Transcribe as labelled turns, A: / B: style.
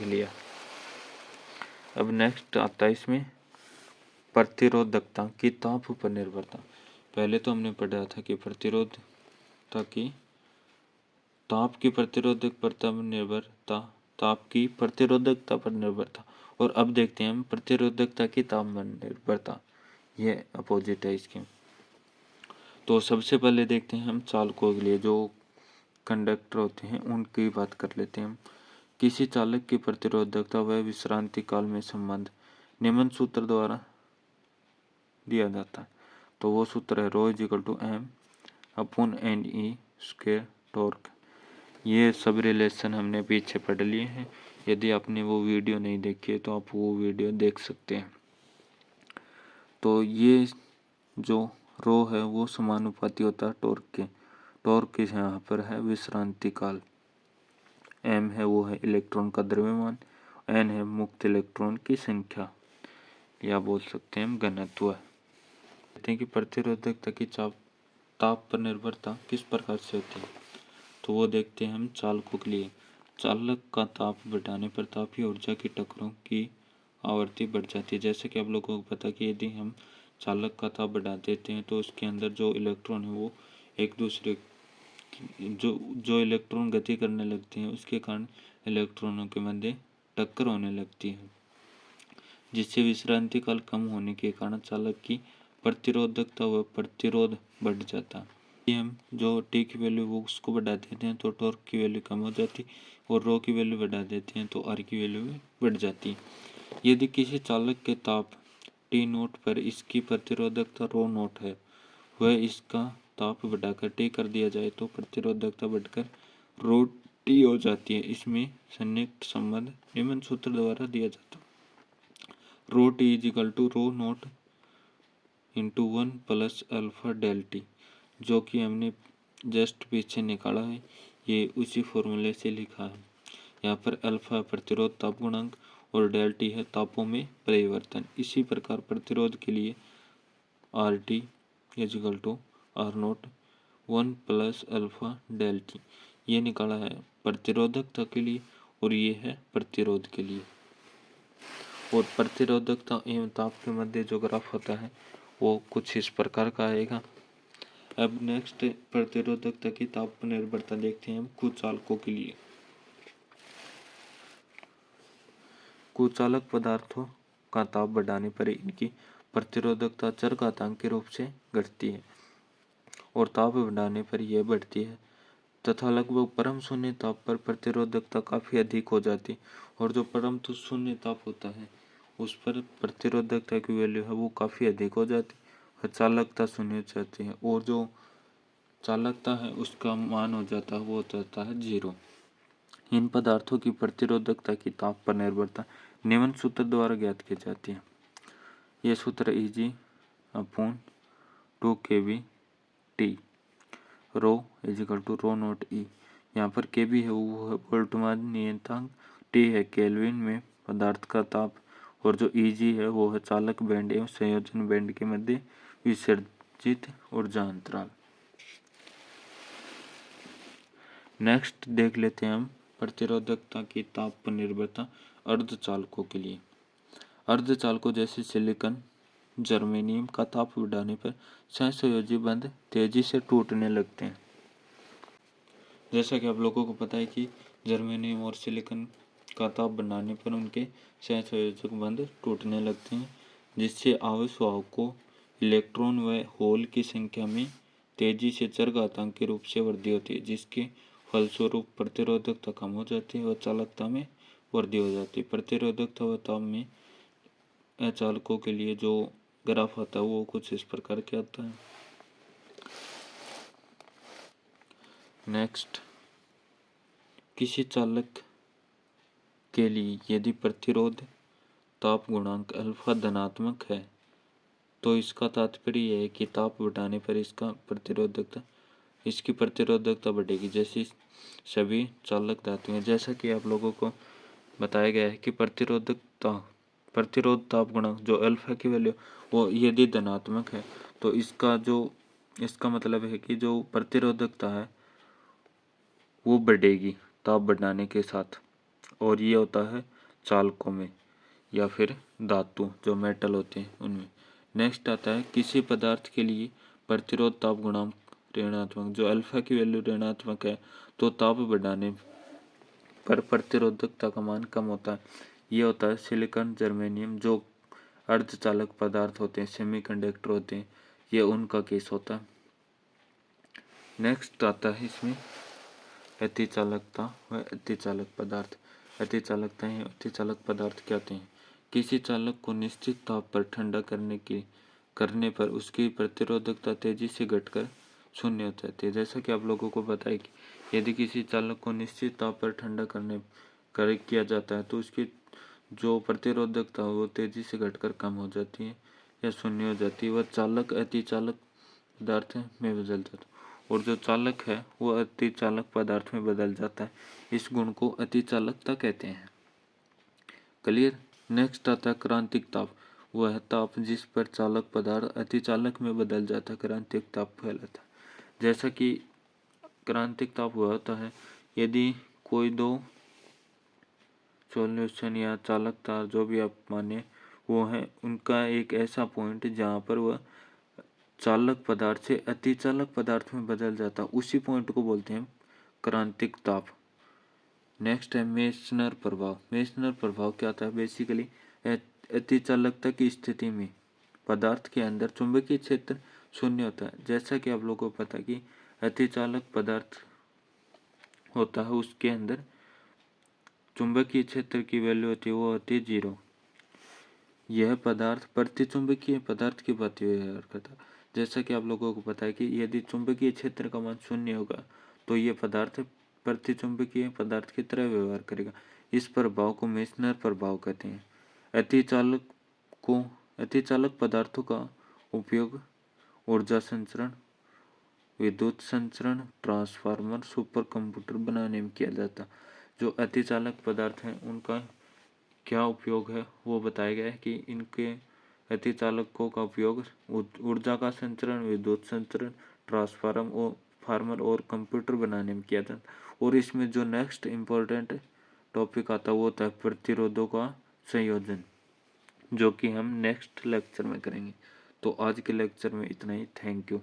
A: लिया। अब नेक्स्ट आता है इसमें प्रतिरोधकता की ताप पर निर्भरता। पहले तो हमने पढ़ा था कि प्रतिरोधकता की ताप की प्रतिरोधकता पर निर्भरता, ताप की प्रतिरोधकता पर निर्भरता, और अब देखते हैं हम प्रतिरोधकता की ताप पर निर्भरता। यह अपोजिट है इसके। तो सबसे पहले देखते हैं हम चालकों के लिए जो कंडक्टर होते हैं उनकी बात कर लेते हैं हम। किसी चालक की प्रतिरोधकता व विश्रांति काल में संबंध निम्न सूत्र द्वारा दिया जाता है। तो वो सूत्र है ρ = m/N/e² टॉर्क। ये सब रिलेशन हमने पीछे पढ़ लिए हैं। यदि आपने वो वीडियो नहीं देखी है तो आप वो वीडियो देख सकते हैं। तो ये जो रो है वो समानुपाती होता है टॉर्क के। टॉर्क यहाँ पर है विश्रांति काल, m है वो है इलेक्ट्रॉन का द्रव्यमान, n है मुक्त इलेक्ट्रॉन की संख्या, या बोल सकते हैं हम घनत्व। कहते हैं कि प्रतिरोधकता की ताप पर निर्भरता किस प्रकार से होती है। तो वो देखते हैं हम चालकों के लिए। चालक का ताप बढ़ाने पर तापीय ऊर्जा की टक्करों की आवृत्ति बढ़ जाती है। जैसे कि आप लोगों को पता कि यदि हम चालक का ताप बढ़ा देते हैं तो उसके अंदर जो इलेक्ट्रॉन है वो एक दूसरे जो इलेक्ट्रॉन गति करने लगते हैं उसके कारण इलेक्ट्रॉनों के मध्य टक्कर होने लगती है, जिससे विश्रांति काल कम होने के कारण चालक की प्रतिरोधकता व प्रतिरोध बढ़ जाता है। हम जो टी की वैल्यू वो उसको बढ़ा देते हैं तो टॉर्क की वैल्यू कम हो जाती, और रो की वैल्यू बढ़ा देते हैं तो आर की वैल्यू भी बढ़ जाती। यदि किसी चालक के ताप टी नोट पर इसकी प्रतिरोधकता रो नोट है, वह इसका ताप बढ़ाकर टी कर दिया जाए तो प्रतिरोधकता बढ़कर रो टी हो जाती है। इसमें संयुक्त संबंध निम्न सूत्र द्वारा दिया जाता है। रो टी = रो नोट × 1 + अल्फा डेल टी, जो कि हमने जस्ट पीछे निकाला है। ये उसी फॉर्मूले से लिखा है। यहाँ पर अल्फा प्रतिरोध ताप गुणांक और डेल टी है तापों में परिवर्तन। इसी प्रकार प्रतिरोध के लिए R T = R0 1 + alpha del T, ये निकाला है प्रतिरोधकता के लिए और ये है प्रतिरोध के लिए। और प्रतिरोधकता एवं ताप के मध्य जो ग्राफ होता है वो कुछ इस प्रकार का आएगा। अब नेक्स्ट प्रतिरोधकता की ताप पर निर्भरता देखते हैं हम कुचालकों के लिए। कुचालक पदार्थों का ताप बढ़ाने पर इनकी प्रतिरोधकता चरघातांक के रूप से घटती है और ताप बढ़ाने पर यह बढ़ती है तथा लगभग परम शून्य ताप पर प्रतिरोधकता काफी अधिक हो जाती, और जो परम शून्य ताप होता है उस पर प्रतिरोधकता की वैल्यू है वो काफी अधिक हो जाती है, चालकता शून्य हो जाती है, और जो चालकता है उसका मान हो जाता है वो हो जाता है 0। इन पदार्थों की प्रतिरोधकता की ताप पर निर्भरता निम्न सूत्र द्वारा ज्ञात की जाती है। यह सूत्र Eg/2 kB T रो = रो नोट E। यहाँ पर kB है वो है बोल्ट्जमान नियतांक, T है केल्विन में पदार्थ का ताप, और जो Eg है वो है चालक बैंड एवं संयोजन बैंड के मध्य विसर्जित ऊर्जा अंतराल। नेक्स्ट देख लेते हैं हम प्रतिरोधकता की ताप पर निर्भरता अर्धचालकों के लिए। अर्धचालकों जैसे सिलिकॉन, जर्मेनियम का ताप बढ़ाने पर सहसंयोजी बंध तेजी से टूटने लगते हैं। जैसा कि आप लोगों को पता है कि जर्मेनियम और सिलिकॉन का ताप बढ़ाने पर उनके सहसंयोजक बंध टूटने लगते हैं, जिससे आवेशवाहकों इलेक्ट्रॉन व होल की संख्या में तेजी से चरघातांक के रूप से वृद्धि होती है, जिसके फलस्वरूप प्रतिरोधकता कम हो जाती है व चालकता में वृद्धि हो जाती है। प्रतिरोधकता व ताप में अचालकों के लिए जो ग्राफ आता है वो कुछ इस प्रकार के आता है। नेक्स्ट, किसी चालक के लिए यदि प्रतिरोध ताप गुणांक अल्फा धनात्मक है तो इसका तात्पर्य यह है कि ताप बढ़ाने पर इसकी प्रतिरोधकता बढ़ेगी, जैसी सभी चालक धातुएं। जैसा कि आप लोगों को बताया गया है कि प्रतिरोध ताप गुणांक जो अल्फा की वैल्यू वो यदि धनात्मक है तो इसका मतलब है कि जो प्रतिरोधकता है वो बढ़ेगी ताप बढ़ाने के साथ, और ये होता है चालकों में या फिर धातु जो मेटल होते हैं उनमें। नेक्स्ट आता है किसी पदार्थ के लिए प्रतिरोध ताप गुणांक ऋणात्मक। जो अल्फा की वैल्यू ऋणात्मक है तो ताप बढ़ाने पर प्रतिरोधकता का मान कम होता है। ये होता है सिलिकॉन, जर्मेनियम जो अर्धचालक पदार्थ होते हैं, सेमीकंडक्टर होते हैं, ये उनका केस होता है। नेक्स्ट आता है इसमें अतिचालकता व अतिचालक पदार्थ। अतिचालकता है अतिचालक पदार्थ क्या होते हैं? किसी चालक को निश्चित ताप पर ठंडा करने पर उसकी प्रतिरोधकता तेजी से घटकर शून्य हो जाती है। जैसा कि आप लोगों को पता है कि यदि किसी चालक को निश्चित ताप पर ठंडा किया जाता है तो उसकी जो प्रतिरोधकता है वो तेजी से घटकर कम हो जाती है या शून्य हो जाती है। वह चालक अतिचालक पदार्थ में बदल जाता है और जो चालक है वो अतिचालक पदार्थ में बदल जाता है। इस गुण को अतिचालकता कहते हैं। क्लियर। नेक्स्ट आता है क्रांतिक ताप। वह ताप जिस पर चालक पदार्थ अतिचालक में बदल जाता है क्रांतिक ताप कहलाता है। जैसा कि क्रांतिक ताप हुआ होता है यदि कोई दो सॉल्यूशन या चालक तार जो भी आप माने वो है उनका एक ऐसा पॉइंट जहाँ पर वह चालक पदार्थ से अतिचालक पदार्थ में बदल जाता है, उसी पॉइंट को बोलते हैं क्रांतिक ताप। नेक्स्ट है मेसनर प्रभाव। मेसनर प्रभाव क्या होता है? बेसिकली अतिचालकता की स्थिति में पदार्थ के अंदर चुंबकीय क्षेत्र शून्य होता है। जैसा कि आप लोगों को पता है कि अतिचालक पदार्थ होता है उसके अंदर चुंबकीय क्षेत्र की वैल्यू होती है वो होती है 0। यह पदार्थ प्रतिचुंबकीय पदार्थ की भांति व्यवहार करता है। जैसा कि आप लोगों को पता है कि यदि चुंबकीय क्षेत्र का मान शून्य होगा तो यह पदार्थ प्रतिचुंबकीय पदार्थ की तरह व्यवहार करेगा। इस प्रभाव को मेसनर प्रभाव कहते हैं। अतिचालक पदार्थों का उपयोग ऊर्जा संचरण, विद्युत संचरण, ट्रांसफार्मर, सुपर कंप्यूटर बनाने में किया जाता है। जो अतिचालक पदार्थ हैं उनका क्या उपयोग है वो बताया गया है कि इनके अतिचालकों का उपयोग ऊर्जा का संचरण, विद्युत संचरण, ट्रांसफार्मर और कंप्यूटर बनाने में किया जाता है। और इसमें जो नेक्स्ट इम्पोर्टेंट टॉपिक आता है वो होता है प्रतिरोधों का संयोजन, जो कि हम नेक्स्ट लेक्चर में करेंगे। तो आज के लेक्चर में इतना ही। Thank you.